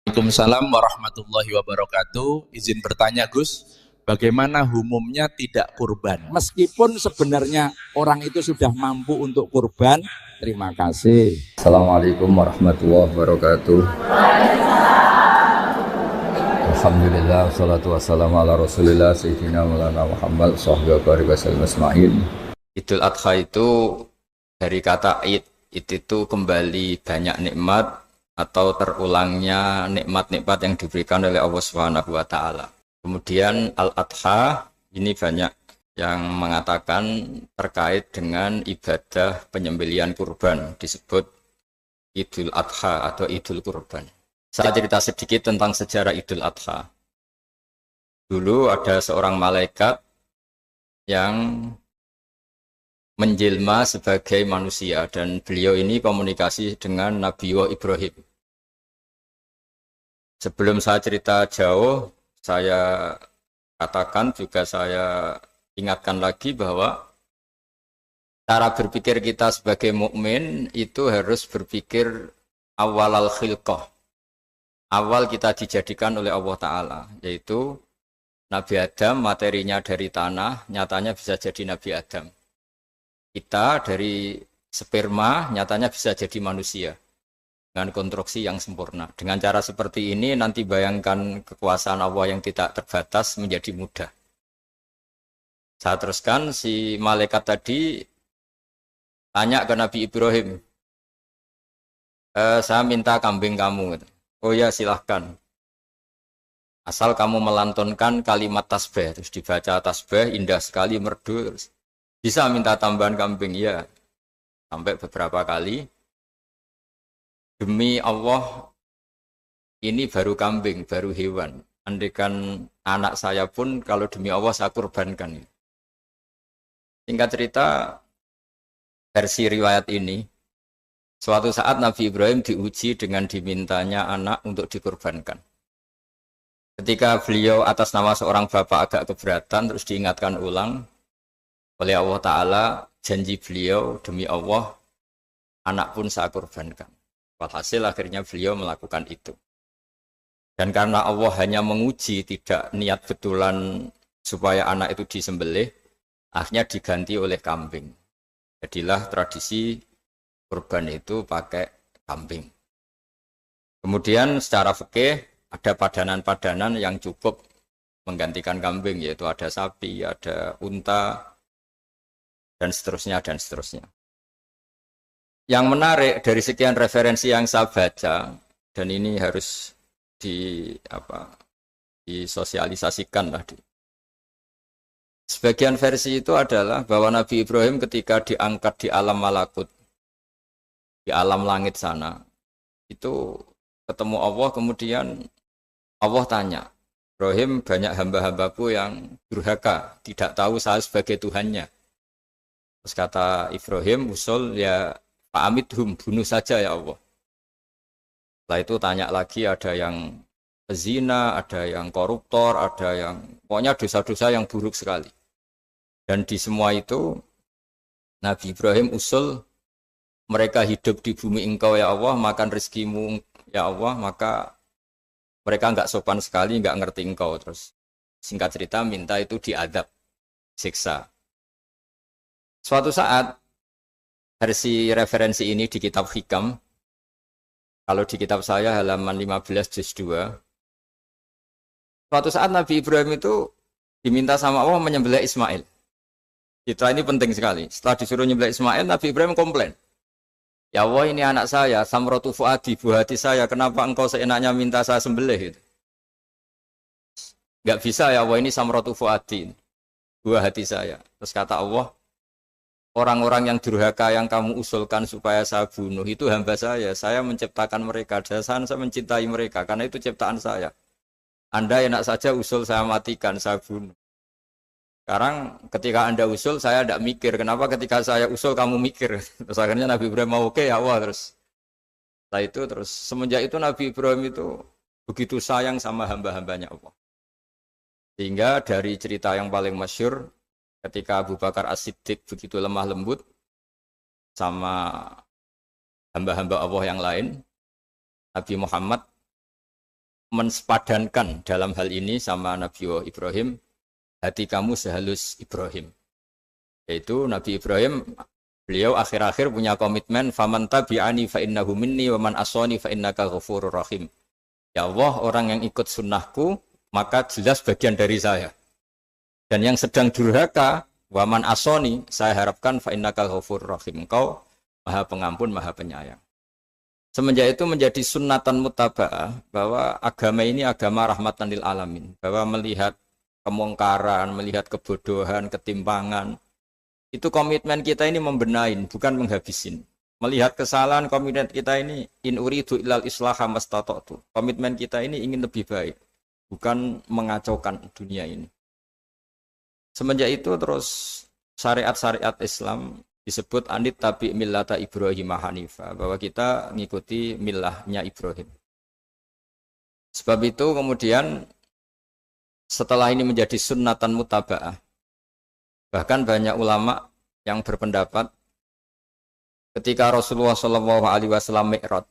Waalaikumsalam warahmatullahi wabarakatuh. Izin bertanya Gus, bagaimana hukumnya tidak kurban? Meskipun sebenarnya orang itu sudah mampu untuk kurban, terima kasih. Assalamualaikum warahmatullahi wabarakatuh. Alhamdulillah, salatu wassalamu ala rasulillah Sayyidina Maulana Muhammad Sahbihi wa sallam asma'in. Idul Adha itu dari kata id itu kembali banyak nikmat atau terulangnya nikmat-nikmat yang diberikan oleh Allah Subhanahu wa taala. Kemudian Al-Adha ini banyak yang mengatakan terkait dengan ibadah penyembelihan kurban, disebut Idul Adha atau Idul Kurban. Saya cerita sedikit tentang sejarah Idul Adha. Dulu ada seorang malaikat yang menjelma sebagai manusia dan beliau ini komunikasi dengan Nabi Ibrahim. Sebelum saya cerita jauh, saya katakan juga saya ingatkan lagi bahwa cara berpikir kita sebagai mukmin itu harus berpikir awal al-khilqah. Awal kita dijadikan oleh Allah Ta'ala, yaitu Nabi Adam materinya dari tanah, nyatanya bisa jadi Nabi Adam. Kita dari sperma, nyatanya bisa jadi manusia dengan konstruksi yang sempurna. Dengan cara seperti ini nanti bayangkan kekuasaan Allah yang tidak terbatas menjadi mudah. Saya teruskan, si malaikat tadi tanya ke Nabi Ibrahim, saya minta kambing kamu. Oh ya, silahkan. Asal kamu melantunkan kalimat tasbih, terus dibaca tasbih, indah sekali, merdu, terus bisa minta tambahan kambing, ya. Sampai beberapa kali. Demi Allah, ini baru kambing, baru hewan. Andaikan anak saya pun, kalau demi Allah saya kurbankan. Singkat cerita, versi riwayat ini, suatu saat Nabi Ibrahim diuji dengan dimintanya anak untuk dikurbankan. Ketika beliau atas nama seorang bapak agak keberatan, terus diingatkan ulang oleh Allah Ta'ala, janji beliau demi Allah, anak pun saya kurbankan. Walhasil akhirnya beliau melakukan itu. Dan karena Allah hanya menguji, tidak niat betulan supaya anak itu disembelih, akhirnya diganti oleh kambing. Jadilah tradisi kurban itu pakai kambing. Kemudian secara fikih ada padanan-padanan yang cukup menggantikan kambing, yaitu ada sapi, ada unta, dan seterusnya, dan seterusnya. Yang menarik dari sekian referensi yang saya baca, dan ini harus disosialisasikan lah. Sebagian versi itu adalah bahwa Nabi Ibrahim ketika diangkat di alam malakut, di alam langit sana, itu ketemu Allah, kemudian Allah tanya, Ibrahim, banyak hamba-hambaku yang durhaka, tidak tahu saya sebagai Tuhannya. Terus kata Ibrahim, usul ya fa'amidhum, bunuh saja ya Allah. Setelah itu tanya lagi, ada yang zina, ada yang koruptor, ada yang pokoknya dosa-dosa yang buruk sekali. Dan di semua itu Nabi Ibrahim usul, mereka hidup di bumi engkau ya Allah, makan rezekimu ya Allah, maka mereka enggak sopan sekali, enggak ngerti engkau. Terus singkat cerita minta itu diadab, siksa. Suatu saat versi referensi ini di kitab Hikam, kalau di kitab saya halaman 15 juz 2, suatu saat Nabi Ibrahim itu diminta sama Allah menyembelih Ismail. Citra ini penting sekali. Setelah disuruh menyembelih Ismail, Nabi Ibrahim komplain. Ya Allah, ini anak saya, Samratu Fuadi, buah hati saya, kenapa engkau seenaknya minta saya sembelih? Enggak bisa ya Allah, ini Samratu Fuadi, buah hati saya. Terus kata Allah, orang-orang yang durhaka yang kamu usulkan supaya saya bunuh, itu hamba saya menciptakan mereka, dan saya mencintai mereka, karena itu ciptaan saya. Anda enak saja usul saya matikan, saya bunuh. Sekarang ketika Anda usul, saya tidak mikir. Kenapa ketika saya usul kamu mikir? Terus akhirnya Nabi Ibrahim mau oke ya Allah. Setelah itu terus semenjak itu Nabi Ibrahim itu begitu sayang sama hamba-hambanya Allah. Sehingga dari cerita yang paling masyhur, ketika Abu Bakar As-Siddiq begitu lemah lembut sama hamba-hamba Allah yang lain, Nabi Muhammad mensepadankan dalam hal ini sama Nabi Ibrahim, hati kamu sehalus Ibrahim. Yaitu Nabi Ibrahim, beliau akhir-akhir punya komitmen, faman tabi'ani fa innahu minni wa man asani fa innaka ghafurur rahim. Ya Allah, orang yang ikut sunnahku maka jelas bagian dari saya. Dan yang sedang durhaka, waman asoni, saya harapkan fa innaka ghafurur rahim. Engkau Maha Pengampun, Maha Penyayang. Semenjak itu menjadi sunnatan mutaba'ah bahwa agama ini agama rahmatan lil alamin, bahwa melihat kemungkaran, melihat kebodohan, ketimpangan, itu komitmen kita ini membenahin, bukan menghabisin. Melihat kesalahan, komitmen kita ini in uridu illal islaha mastata'tu. Komitmen kita ini ingin lebih baik, bukan mengacaukan dunia ini. Semenjak itu terus syariat-syariat Islam disebut anit tabi millata Ibrahim Hanifa, bahwa kita mengikuti millahnya Ibrahim. Sebab itu kemudian setelah ini menjadi sunnatan mutaba'ah, bahkan banyak ulama yang berpendapat ketika Rasulullah SAW Mi'raj,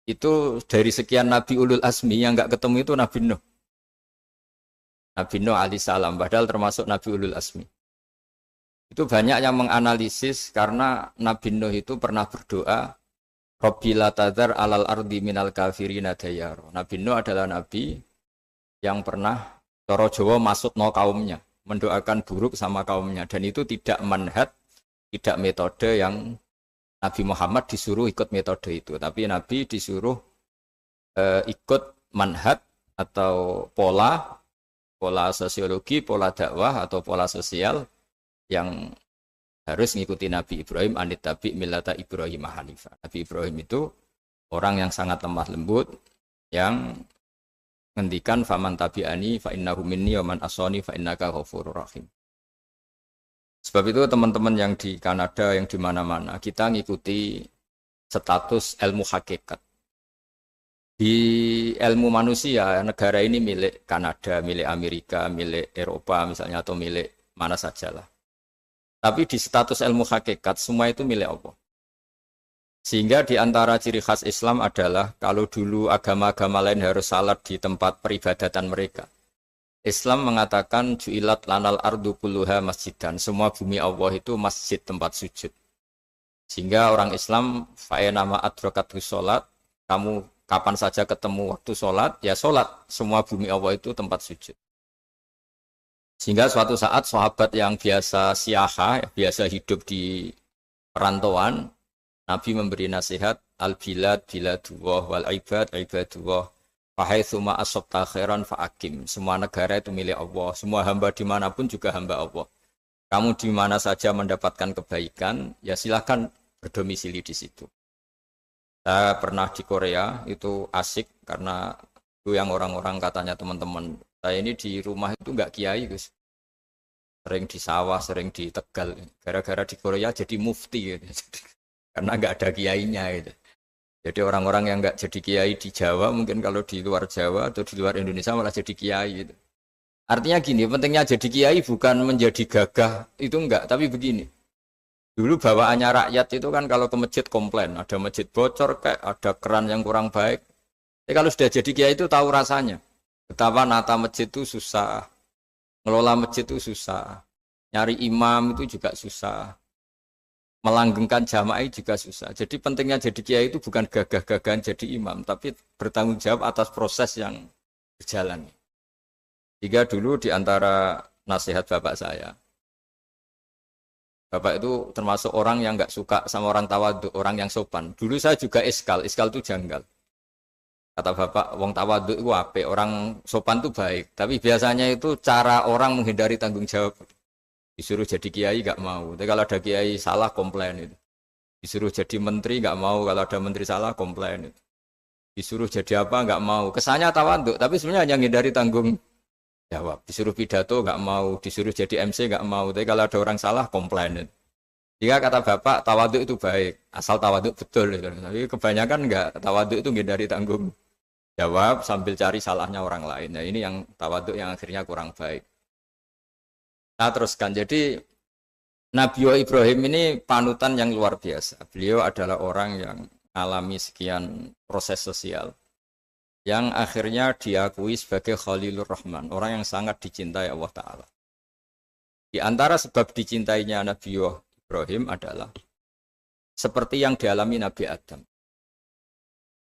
itu dari sekian Nabi Ulul Azmi yang enggak ketemu itu Nabi Nuh. Nabi Nuh alaihissalam, padahal termasuk Nabi Ulul Azmi. Itu banyak yang menganalisis karena Nabi Nuh itu pernah berdoa, Rabbi la tadhar alal ardi minal kafirina dayar. Nabi Nuh adalah Nabi yang pernah cara Jawa maksudno kaumnya, mendoakan buruk sama kaumnya. Dan itu tidak manhaj, tidak metode yang Nabi Muhammad disuruh ikut metode itu. Tapi Nabi disuruh ikut manhaj atau pola sosiologi, pola dakwah atau pola sosial yang harus mengikuti Nabi Ibrahim anit tabi millata Ibrahim Hanifa. Nabi Ibrahim itu orang yang sangat lemah lembut, yang ngendikan faman tabi'ani fa innahu minni wa man asani fa innaka ghafurur rahim. Sebab itu teman-teman yang di Kanada, yang di mana-mana, kita ngikuti status ilmu hakikat. Di ilmu manusia, negara ini milik Kanada, milik Amerika, milik Eropa misalnya, atau milik mana sajalah. Tapi di status ilmu hakikat, semua itu milik Allah. Sehingga di antara ciri khas Islam adalah, kalau dulu agama-agama lain harus salat di tempat peribadatan mereka, Islam mengatakan, ju'ilat lanal ardu kulluha masjidan. Semua bumi Allah itu masjid, tempat sujud. Sehingga orang Islam, fa'enama adrokatu sholat, kamu kapan saja ketemu waktu sholat, ya sholat. Semua bumi Allah itu tempat sujud. Sehingga suatu saat sahabat yang biasa siaha, biasa hidup di perantauan, Nabi memberi nasihat, al-bilad biladullah wal ibad ibadullah, fahaitsuma asabta khairan fa'akim. Semua negara itu milik Allah, semua hamba dimanapun juga hamba Allah. Kamu di mana saja mendapatkan kebaikan, ya silakan berdomisili di situ. Saya pernah di Korea, itu asik karena itu yang orang-orang katanya teman-teman, saya ini di rumah itu enggak kiai, Gus. Sering di sawah, sering di Tegal. Gara-gara di Korea jadi mufti gitu. Karena enggak ada kiainya gitu. Jadi orang-orang yang enggak jadi kiai di Jawa, mungkin kalau di luar Jawa atau di luar Indonesia malah jadi kiai gitu. Artinya gini, pentingnya jadi kiai bukan menjadi gagah, itu enggak, tapi begini. Dulu bawaannya rakyat itu kan kalau ke masjid komplain, ada masjid bocor kayak ada keran yang kurang baik. Tapi kalau sudah jadi kiai itu tahu rasanya. Betapa nata masjid itu susah, ngelola masjid itu susah, nyari imam itu juga susah, melanggengkan jamaah juga susah. Jadi pentingnya jadi kiai itu bukan gagah-gagahan jadi imam, tapi bertanggung jawab atas proses yang berjalan. Jika dulu di antara nasihat bapak saya, bapak itu termasuk orang yang nggak suka sama orang tawadhu, orang yang sopan. Dulu saya juga iskal itu janggal. Kata bapak, wong tawadhu itu apa? Orang sopan itu baik. Tapi biasanya itu cara orang menghindari tanggung jawab. Disuruh jadi kiai nggak mau. Tapi kalau ada kiai salah komplain itu. Disuruh jadi menteri nggak mau. Kalau ada menteri salah komplain itu. Disuruh jadi apa nggak mau. Kesannya tawadhu, tapi sebenarnya hanya menghindari tanggung jawab. Disuruh pidato nggak mau. Disuruh jadi MC nggak mau. Tapi kalau ada orang salah komplain itu. Jika kata bapak tawadhu itu baik, asal tawadhu betul. Tapi kebanyakan nggak, tawadhu itu menghindari tanggung jawab sambil cari salahnya orang lain. Nah ini yang tawadhu yang akhirnya kurang baik. Nah teruskan, jadi Nabi Ibrahim ini panutan yang luar biasa. Beliau adalah orang yang alami sekian proses sosial. yang akhirnya diakui sebagai Khalilur Rahman, orang yang sangat dicintai Allah Ta'ala. Di antara sebab dicintainya Nabi Ibrahim adalah seperti yang dialami Nabi Adam.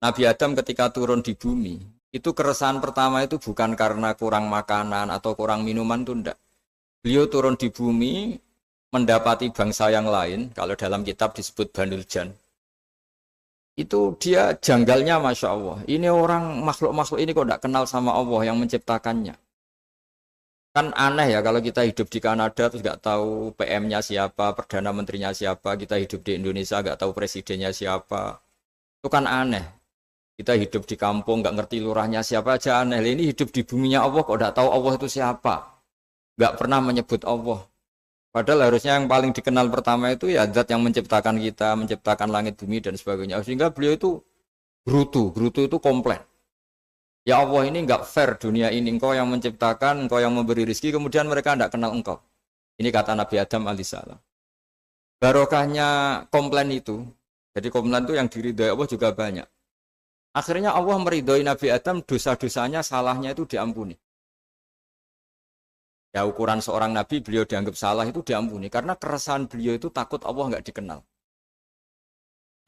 Nabi Adam ketika turun di bumi, itu keresahan pertama itu bukan karena kurang makanan atau kurang minuman, itu enggak. Beliau turun di bumi, mendapati bangsa yang lain, kalau dalam kitab disebut Banul Jan. Itu dia janggalnya Masya Allah. Ini orang makhluk-makhluk ini kok tidak kenal sama Allah yang menciptakannya. Kan aneh ya kalau kita hidup di Kanada terus nggak tahu PM-nya siapa, Perdana Menterinya siapa, kita hidup di Indonesia nggak tahu presidennya siapa. Itu kan aneh. Kita hidup di kampung nggak ngerti lurahnya siapa aja aneh. Ini hidup di buminya Allah kok tidak tahu Allah itu siapa. Nggak pernah menyebut Allah. Padahal harusnya yang paling dikenal pertama itu ya zat yang menciptakan kita, menciptakan langit bumi dan sebagainya. Sehingga beliau itu brutu itu komplain. Ya Allah ini enggak fair dunia ini, engkau yang menciptakan, engkau yang memberi rezeki, kemudian mereka tidak kenal engkau. Ini kata Nabi Adam alaihissalam. Barokahnya komplain itu, jadi komplain itu yang diridhoi Allah juga banyak. Akhirnya Allah meridhoi Nabi Adam, dosa-dosanya, salahnya itu diampuni. Ya ukuran seorang nabi beliau dianggap salah itu diampuni karena keresahan beliau itu takut Allah nggak dikenal.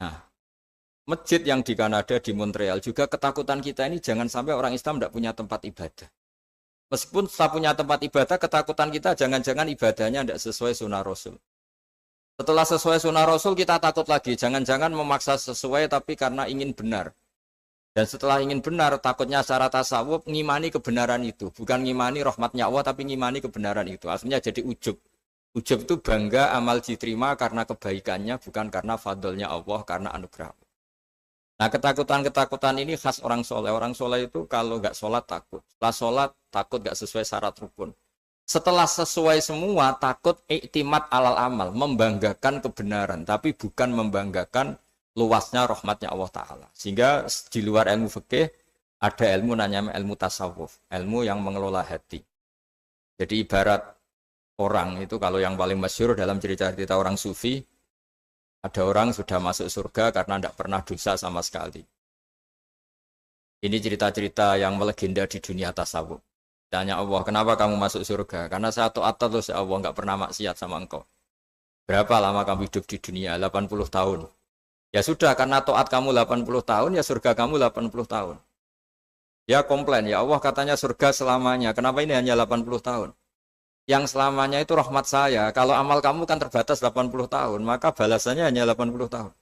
Nah, masjid yang di Kanada di Montreal juga ketakutan kita ini jangan sampai orang Islam tidak punya tempat ibadah. Meskipun setelah punya tempat ibadah, ketakutan kita jangan-jangan ibadahnya tidak sesuai sunnah Rasul. Setelah sesuai sunnah Rasul kita takut lagi, jangan-jangan memaksa sesuai tapi karena ingin benar. Dan setelah ingin benar, takutnya secara tasawuf ngimani kebenaran itu. Bukan ngimani rahmatnya Allah, tapi ngimani kebenaran itu. Aslinya jadi ujub. Ujub itu bangga amal diterima karena kebaikannya, bukan karena fadlnya Allah, karena anugerah. Nah ketakutan-ketakutan ini khas orang soleh. Orang soleh itu kalau nggak sholat takut. Setelah sholat takut nggak sesuai syarat rukun. Setelah sesuai semua takut iktimat alal amal. Membanggakan kebenaran, tapi bukan membanggakan luasnya rahmatnya Allah Ta'ala. Sehingga di luar ilmu fikih ada ilmu namanya ilmu tasawuf, ilmu yang mengelola hati. Jadi ibarat orang itu kalau yang paling masyhur dalam cerita-cerita orang sufi, ada orang sudah masuk surga karena tidak pernah dosa sama sekali. Ini cerita-cerita yang melegenda di dunia tasawuf. Tanya Allah, kenapa kamu masuk surga? Karena saya taat terus ya Allah, nggak pernah maksiat sama engkau. Berapa lama kamu hidup di dunia? 80 tahun. Ya sudah, karena taat kamu 80 tahun, ya surga kamu 80 tahun. Ya komplain, ya Allah katanya surga selamanya, kenapa ini hanya 80 tahun? Yang selamanya itu rahmat saya, kalau amal kamu kan terbatas 80 tahun, maka balasannya hanya 80 tahun.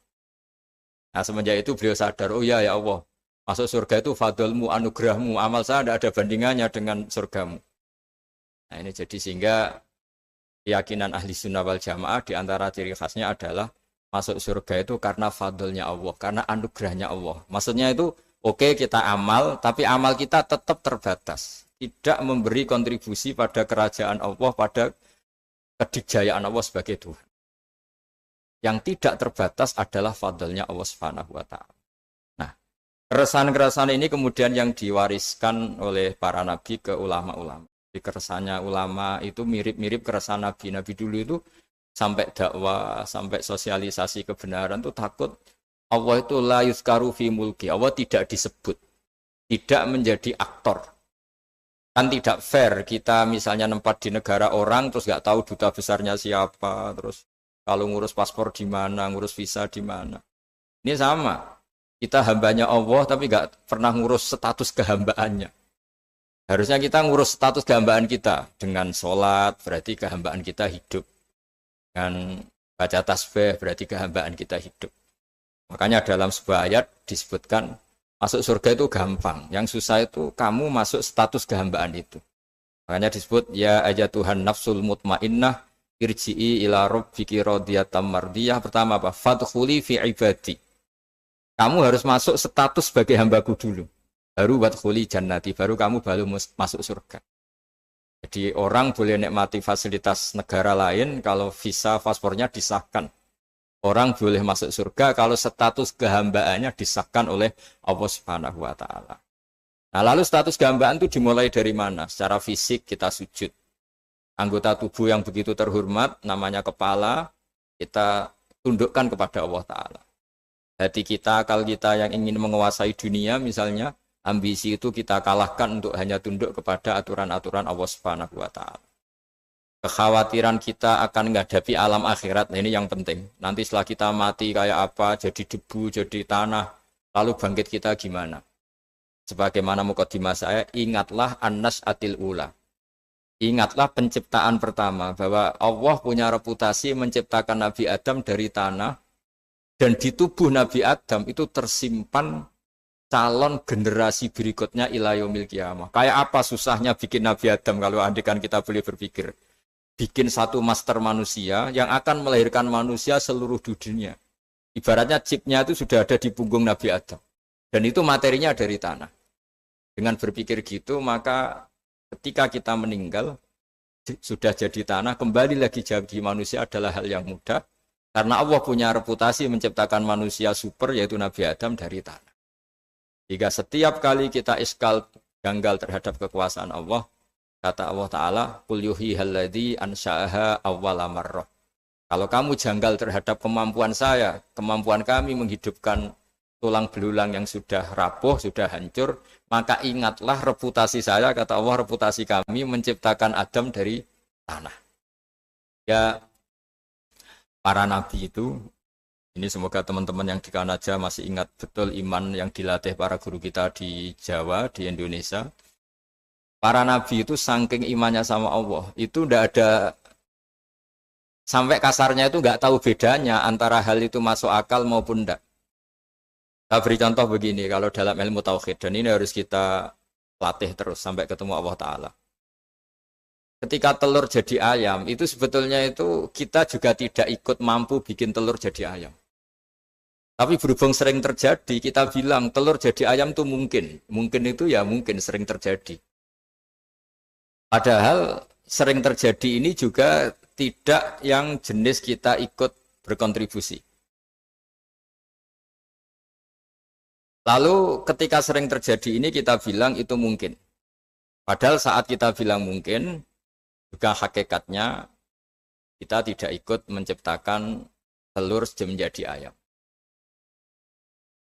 Nah semenjak itu beliau sadar, oh ya Allah, masuk surga itu fadlmu, anugerahmu, amal saya tidak ada bandingannya dengan surgamu. Nah ini jadi sehingga keyakinan ahli sunnah wal jamaah diantara ciri khasnya adalah masuk surga itu karena fadlnya Allah, karena anugerahnya Allah. Maksudnya itu oke, kita amal, tapi amal kita tetap terbatas. Tidak memberi kontribusi pada kerajaan Allah, pada kedikjayaan Allah sebagai Tuhan. Yang tidak terbatas adalah fadlnya Allah Subhanahu wa Ta'ala. Nah, keresahan-keresahan ini kemudian yang diwariskan oleh para nabi ke ulama-ulama. Di keresahannya ulama itu mirip-mirip keresahan nabi. Nabi dulu itu sampai dakwah, sampai sosialisasi kebenaran itu takut Allah itu la yuzkaru fi mulki, Allah tidak disebut, tidak menjadi aktor. Kan tidak fair kita misalnya nempat di negara orang terus nggak tahu duta besarnya siapa, terus kalau ngurus paspor di mana, ngurus visa di mana. Ini sama, kita hambanya Allah tapi nggak pernah ngurus status kehambaannya. Harusnya kita ngurus status kehambaan kita dengan sholat, berarti kehambaan kita hidup. Dengan baca tasbih berarti kehambaan kita hidup. Makanya dalam sebuah ayat disebutkan masuk surga itu gampang. Yang susah itu kamu masuk status kehambaan itu. Makanya disebut ya aja Tuhan nafsul mutmainnah irji'i ila rabbiki radiyatan mardiyah. Pertama apa? Fadkhuli fi ibadi. Kamu harus masuk status sebagai hambaku dulu. Baru wadkhuli jannati, baru kamu baru masuk surga. Jadi orang boleh nikmati fasilitas negara lain kalau visa paspornya disahkan. Orang boleh masuk surga kalau status kehambaannya disahkan oleh Allah Subhanahu wa Ta'ala. Nah, lalu status kehambaan itu dimulai dari mana? Secara fisik kita sujud. Anggota tubuh yang begitu terhormat, namanya kepala, kita tundukkan kepada Allah Ta'ala. Hati kita, akal kita yang ingin menguasai dunia misalnya, Ambisi itu kita kalahkan untuk hanya tunduk kepada aturan-aturan Allah Subhanahu wa taala. Kekhawatiran kita akan menghadapi alam akhirat, nah ini yang penting. Nanti setelah kita mati kayak apa, jadi debu, jadi tanah, lalu bangkit kita gimana? Sebagaimana mukadimah saya, ingatlah an-nas'atil ula. Ingatlah penciptaan pertama, bahwa Allah punya reputasi menciptakan Nabi Adam dari tanah, dan di tubuh Nabi Adam itu tersimpan calon generasi berikutnya ila yaumil qiyamah. Kayak apa susahnya bikin Nabi Adam kalau andikan kita boleh berpikir. Bikin satu master manusia yang akan melahirkan manusia seluruh dunia. Ibaratnya chipnya itu sudah ada di punggung Nabi Adam. Dan itu materinya dari tanah. Dengan berpikir gitu, maka ketika kita meninggal, sudah jadi tanah, kembali lagi jadi manusia adalah hal yang mudah. Karena Allah punya reputasi menciptakan manusia super, yaitu Nabi Adam dari tanah. Jika setiap kali kita iskal janggal terhadap kekuasaan Allah, kata Allah Ta'ala, Qul yuhihal ladzi ansha'aha awwala marrah. Kalau kamu janggal terhadap kemampuan saya, kemampuan kami menghidupkan tulang belulang yang sudah rapuh, sudah hancur, maka ingatlah reputasi saya, kata Allah, reputasi kami menciptakan Adam dari tanah. Ya, para nabi itu, ini semoga teman-teman yang di Kanaja masih ingat betul iman yang dilatih para guru kita di Jawa, di Indonesia. Para nabi itu saking imannya sama Allah, itu tidak ada, sampai kasarnya itu nggak tahu bedanya antara hal itu masuk akal maupun tidak. Saya beri contoh begini, kalau dalam ilmu tauhid, dan ini harus kita latih terus sampai ketemu Allah Ta'ala. Ketika telur jadi ayam, itu sebetulnya itu kita juga tidak ikut mampu bikin telur jadi ayam. Tapi berhubung sering terjadi, kita bilang telur jadi ayam itu mungkin. Mungkin itu ya mungkin sering terjadi. Padahal sering terjadi ini juga tidak yang jenis kita ikut berkontribusi. Lalu ketika sering terjadi ini kita bilang itu mungkin. Padahal saat kita bilang mungkin, juga hakikatnya kita tidak ikut menciptakan telur menjadi ayam.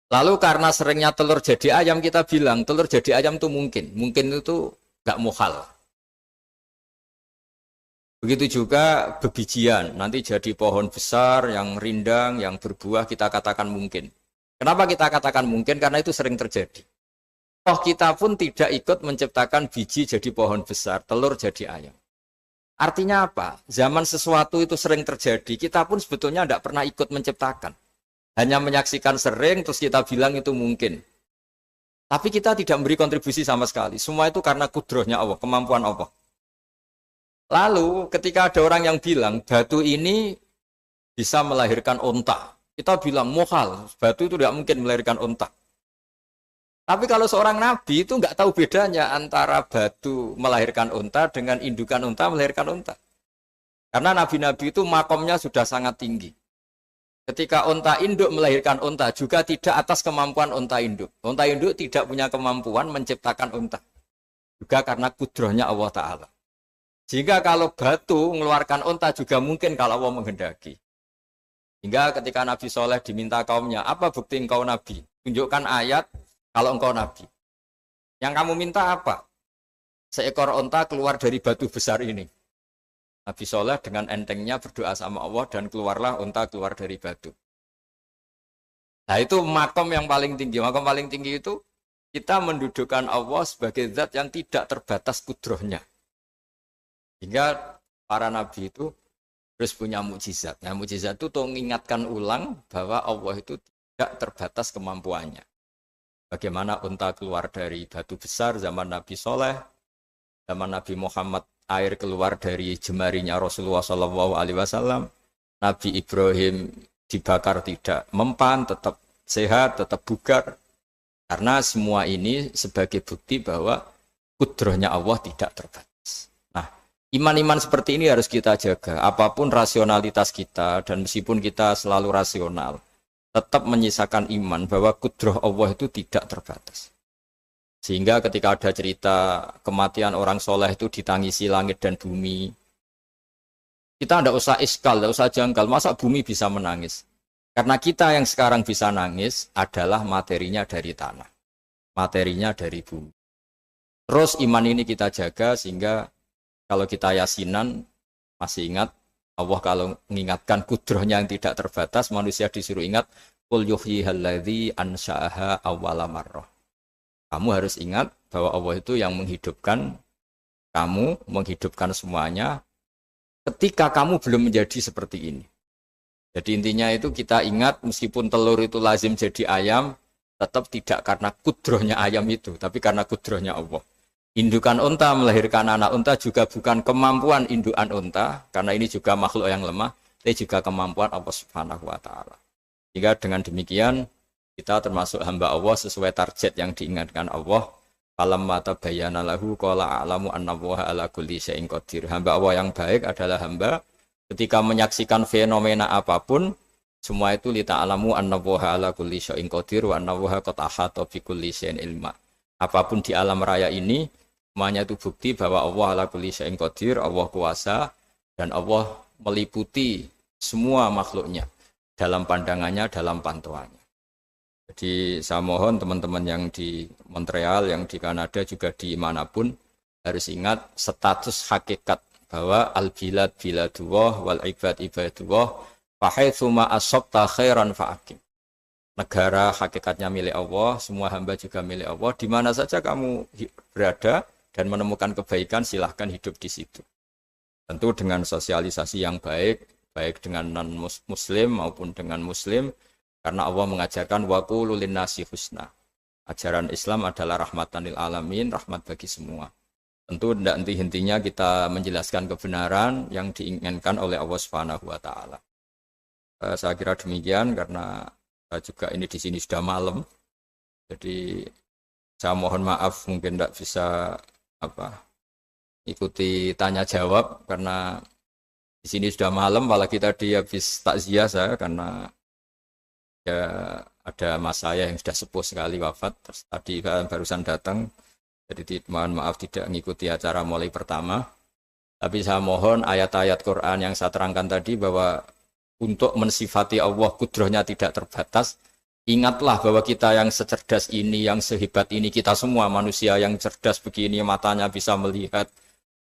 Lalu karena seringnya telur jadi ayam, kita bilang telur jadi ayam itu mungkin. Mungkin itu nggak muhal. Begitu juga bebijian, nanti jadi pohon besar, yang rindang, yang berbuah, kita katakan mungkin. Kenapa kita katakan mungkin? Karena itu sering terjadi. Oh, kita pun tidak ikut menciptakan biji jadi pohon besar, telur jadi ayam. Artinya apa? Zaman sesuatu itu sering terjadi, kita pun sebetulnya tidak pernah ikut menciptakan. Hanya menyaksikan sering, terus kita bilang itu mungkin. Tapi kita tidak memberi kontribusi sama sekali. Semua itu karena kudrohnya Allah, kemampuan Allah. Lalu ketika ada orang yang bilang batu ini bisa melahirkan onta, kita bilang muhal, batu itu tidak mungkin melahirkan onta. Tapi kalau seorang nabi itu nggak tahu bedanya antara batu melahirkan onta dengan indukan onta melahirkan onta. Karena nabi-nabi itu makomnya sudah sangat tinggi. Ketika onta induk melahirkan onta juga tidak atas kemampuan onta induk. Onta induk tidak punya kemampuan menciptakan onta. Juga karena kudrohnya Allah Ta'ala. Sehingga kalau batu mengeluarkan onta juga mungkin kalau Allah menghendaki. Hingga ketika Nabi Soleh diminta kaumnya, apa bukti engkau Nabi? Tunjukkan ayat kalau engkau Nabi. Yang kamu minta apa? Seekor onta keluar dari batu besar ini. Nabi Soleh dengan entengnya berdoa sama Allah dan keluarlah onta keluar dari batu. Nah itu makom yang paling tinggi. Makom paling tinggi itu kita mendudukkan Allah sebagai zat yang tidak terbatas kudrohnya. Hingga para nabi itu terus punya mukjizat. Nah, mukjizat itu untuk mengingatkan ulang bahwa Allah itu tidak terbatas kemampuannya. Bagaimana unta keluar dari batu besar zaman Nabi Soleh, zaman Nabi Muhammad air keluar dari jemarinya Rasulullah SAW, Nabi Ibrahim dibakar tidak mempan, tetap sehat, tetap bugar. Karena semua ini sebagai bukti bahwa kudrohnya Allah tidak terbatas. Nah, iman-iman seperti ini harus kita jaga. Apapun rasionalitas kita, dan meskipun kita selalu rasional, tetap menyisakan iman bahwa kudroh Allah itu tidak terbatas. Sehingga ketika ada cerita kematian orang soleh itu ditangisi langit dan bumi, kita tidak usah iskal, tidak usah janggal. Masa bumi bisa menangis? Karena kita yang sekarang bisa nangis adalah materinya dari tanah. materinya dari bumi. Terus iman ini kita jaga sehingga kalau kita yasinan, masih ingat Allah kalau mengingatkan kudrahnya yang tidak terbatas, manusia disuruh ingat qul yuhyyihalladzi ansha'aha awwala marrah. Kamu harus ingat bahwa Allah itu yang menghidupkan kamu, menghidupkan semuanya ketika kamu belum menjadi seperti ini. Jadi intinya itu kita ingat meskipun telur itu lazim jadi ayam, tetap tidak karena kudrahnya ayam itu, tapi karena kudrahnya Allah. Indukan unta melahirkan anak unta juga bukan kemampuan indukan unta, karena ini juga makhluk yang lemah, tapi juga kemampuan Allah Subhanahu wa Ta'ala. Jika dengan demikian kita termasuk hamba Allah sesuai target yang diingatkan Allah. Falamma tabayyana lahu qala a'lamu annallaha ala kulli syai'in qadir. Hamba Allah yang baik adalah hamba ketika menyaksikan fenomena apapun, semua itu li ta'lamu annallaha ala kulli syai'in qadir wa annallaha qad ahata bi kulli syai'in ilma. Apapun di alam raya ini semuanya itu bukti bahwa Allah ala kulli syai'in qadir, Allah kuasa dan Allah meliputi semua makhluknya dalam pandangannya, dalam pantauannya. Jadi saya mohon teman-teman yang di Montreal, yang di Kanada juga di manapun harus ingat status hakikat bahwa al-bilad biladullah wal ibad ibadullah fa haitsu ma asabta khairan fa'akim. Negara hakikatnya milik Allah, semua hamba juga milik Allah. Di mana saja kamu berada dan menemukan kebaikan, silahkan hidup di situ. Tentu dengan sosialisasi yang baik, baik dengan non-muslim maupun dengan muslim, karena Allah mengajarkan wa qulu linnasi husna. Ajaran Islam adalah rahmatan lil alamin, rahmat bagi semua. Tentu tidak henti-hentinya kita menjelaskan kebenaran yang diinginkan oleh Allah Subhanahu wa Ta'ala. Saya kira demikian karena juga ini di sini sudah malam. Jadi saya mohon maaf mungkin tidak bisa ikuti tanya jawab karena di sini sudah malam, apalagi tadi habis takziah saya karena ya ada mas saya yang sudah sepuh sekali wafat, terus tadi barusan datang, jadi mohon maaf tidak mengikuti acara mulai pertama. Tapi saya mohon ayat-ayat Quran yang saya terangkan tadi bahwa untuk mensifati Allah kudrahnya tidak terbatas. Ingatlah bahwa kita yang secerdas ini, yang sehebat ini, kita semua manusia yang cerdas begini, matanya bisa melihat,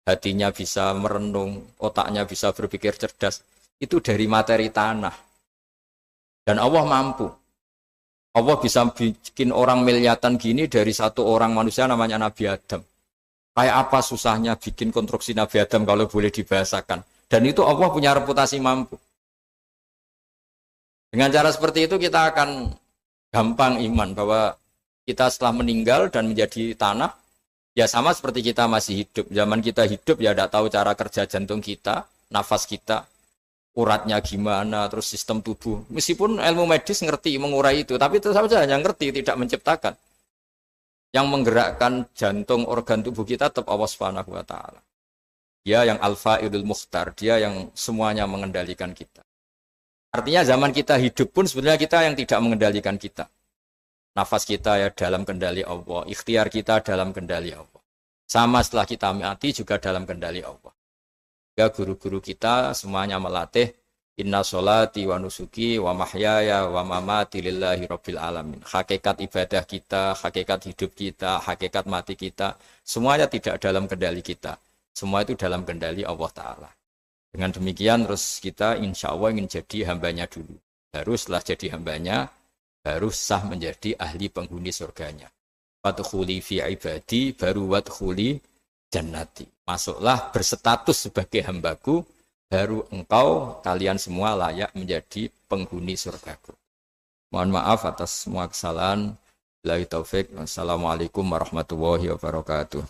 hatinya bisa merenung, otaknya bisa berpikir cerdas, itu dari materi tanah. Dan Allah mampu. Allah bisa bikin orang miliatan gini dari satu orang manusia namanya Nabi Adam. Kayak apa susahnya bikin konstruksi Nabi Adam kalau boleh dibahasakan. Dan itu Allah punya reputasi mampu. Dengan cara seperti itu kita akan gampang iman bahwa kita setelah meninggal dan menjadi tanah, ya sama seperti kita masih hidup. Zaman kita hidup ya tidak tahu cara kerja jantung kita, nafas kita, uratnya gimana, terus sistem tubuh. Meskipun ilmu medis ngerti mengurai itu, tapi tetap saja hanya ngerti, tidak menciptakan. Yang menggerakkan jantung, organ tubuh kita tetap Allah Subhanahu wa Ta'ala. Dia yang Al-Fa'ilul Mukhtar, dia yang semuanya mengendalikan kita. Artinya zaman kita hidup pun sebenarnya kita yang tidak mengendalikan kita. Nafas kita ya dalam kendali Allah, ikhtiar kita dalam kendali Allah. Sama setelah kita mati juga dalam kendali Allah. Ya guru-guru kita semuanya melatih inna sholati wa nusuki wa mahyaya wa mamati lillahi rabbil alamin. Hakikat ibadah kita, hakikat hidup kita, hakikat mati kita, semuanya tidak dalam kendali kita. Semua itu dalam kendali Allah Ta'ala. Dengan demikian terus kita insya Allah ingin jadi hambanya dulu. Baru setelah jadi hambanya, baru sah menjadi ahli penghuni surganya. Wadkhuli fi ibadi, baru wadkhuli jannati. Masuklah berstatus sebagai hambaku, baru engkau, kalian semua layak menjadi penghuni surgaku. Mohon maaf atas semua kesalahan. Billahi taufik. Wassalamualaikum warahmatullahi wabarakatuh.